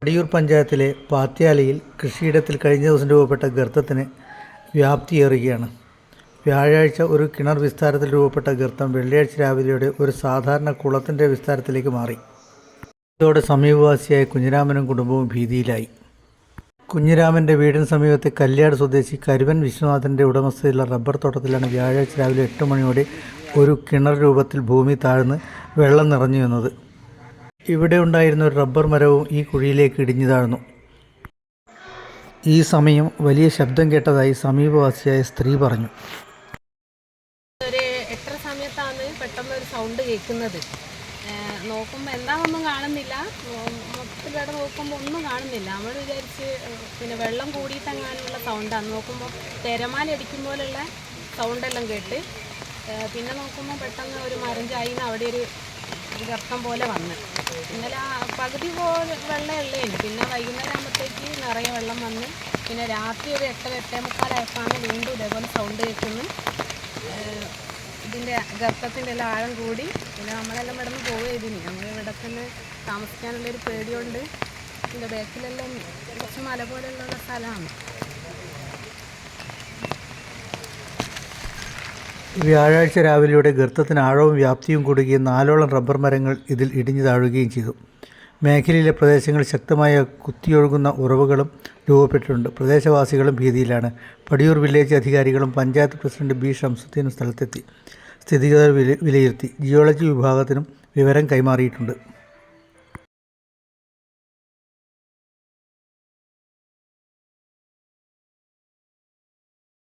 പടിയൂർ പഞ്ചായത്തിലെ പാത്യാലയിൽ കൃഷിയിടത്തിൽ കഴിഞ്ഞ ദിവസം രൂപപ്പെട്ട ഗർത്തത്തിന് വ്യാപ്തിയേറുകയാണ്. വ്യാഴാഴ്ച ഒരു കിണർ വിസ്താരത്തിൽ രൂപപ്പെട്ട ഗർത്തം വെള്ളിയാഴ്ച രാവിലെയോടെ ഒരു സാധാരണ കുളത്തിൻ്റെ വിസ്താരത്തിലേക്ക് മാറി. ഇതോടെ സമീപവാസിയായ കുഞ്ഞിരാമനും കുടുംബവും ഭീതിയിലായി. കുഞ്ഞിരാമൻ്റെ വീടിന് സമീപത്തെ കല്യാട് സ്വദേശി കരുവൻ വിശ്വനാഥൻ്റെ ഉടമസ്ഥതയിലുള്ള റബ്ബർ തോട്ടത്തിലാണ് വ്യാഴാഴ്ച രാവിലെ 8 മണിയോടെ ഒരു കിണർ രൂപത്തിൽ ഭൂമി താഴ്ന്ന് വെള്ളം നിറഞ്ഞു വന്നത്. ഇവിടെ ഉണ്ടായിരുന്ന ഒരു റബ്ബർ മരവും ഈ കുഴിയിലേക്ക് ഇടിഞ്ഞു താഴ്ന്നു. ഈ സമയം വലിയ ശബ്ദം കേട്ടതായി സമീപവാസിയായ സ്ത്രീ പറഞ്ഞു. ഒരു 8:30 സമയത്താണ് പെട്ടെന്ന് ഒരു സൗണ്ട് കേൾക്കുന്നത്. നോക്കുമ്പോൾ എന്താണെന്നൊന്നും കാണുന്നില്ല. മൊത്തത്തിലൂടെ നോക്കുമ്പോൾ ഒന്നും കാണുന്നില്ല. നമ്മൾ വിചാരിച്ച് പിന്നെ വെള്ളം കൂടിയിട്ടെങ്ങാനുള്ള സൗണ്ടാണ്. നോക്കുമ്പോൾ തിരമാല അടിക്കും പോലുള്ള സൗണ്ടെല്ലാം കേട്ട് പിന്നെ നോക്കുമ്പോൾ പെട്ടെന്ന് ഒരു മരം ചായിന്ന് അവിടെ ഒരു ഗർത്തം പോലെ വന്ന് ഇന്നലെ പകുതി പോലെ വെള്ളം ഉള്ളേന്. പിന്നെ വൈകുന്നേരം ആകുമ്പോഴത്തേക്ക് നിറയെ വെള്ളം വന്ന് പിന്നെ രാത്രി ഒരു 8-8:45 വീണ്ടും ഇതേപോലെ സൗണ്ട് കേൾക്കുന്നു. ഇതിൻ്റെ ഗർത്തത്തിൻ്റെ എല്ലാം ആഴം കൂടി. പിന്നെ നമ്മളെല്ലാം ഇവിടെ നിന്ന് പോവുകയായിരുന്നു. നമ്മൾ ഇവിടെ തന്നെ താമസിക്കാനുള്ളൊരു പേടിയുണ്ട്. ഇതിൻ്റെ ബാക്കിലെല്ലാം കുറച്ച് മല പോലെയുള്ള സ്ഥലമാണ്. വ്യാഴാഴ്ച രാവിലെയോടെ ഗർത്തത്തിന് ആഴവും വ്യാപ്തിയും കൂടുകയും 4ഓളം റബ്ബർ മരങ്ങൾ ഇതിൽ ഇടിഞ്ഞു താഴുകയും ചെയ്തു. മേഖലയിലെ പ്രദേശങ്ങളിൽ ശക്തമായ കുത്തിയൊഴുകുന്ന ഉറവുകളും രൂപപ്പെട്ടിട്ടുണ്ട്. പ്രദേശവാസികളും ഭീതിയിലാണ്. പടിയൂർ വില്ലേജ് അധികാരികളും പഞ്ചായത്ത് പ്രസിഡന്റ് ബി ഷംസുദ്ദീനും സ്ഥലത്തെത്തി സ്ഥിതിഗതികൾ വിലയിരുത്തി. ജിയോളജി വിഭാഗത്തിനും വിവരം കൈമാറിയിട്ടുണ്ട്.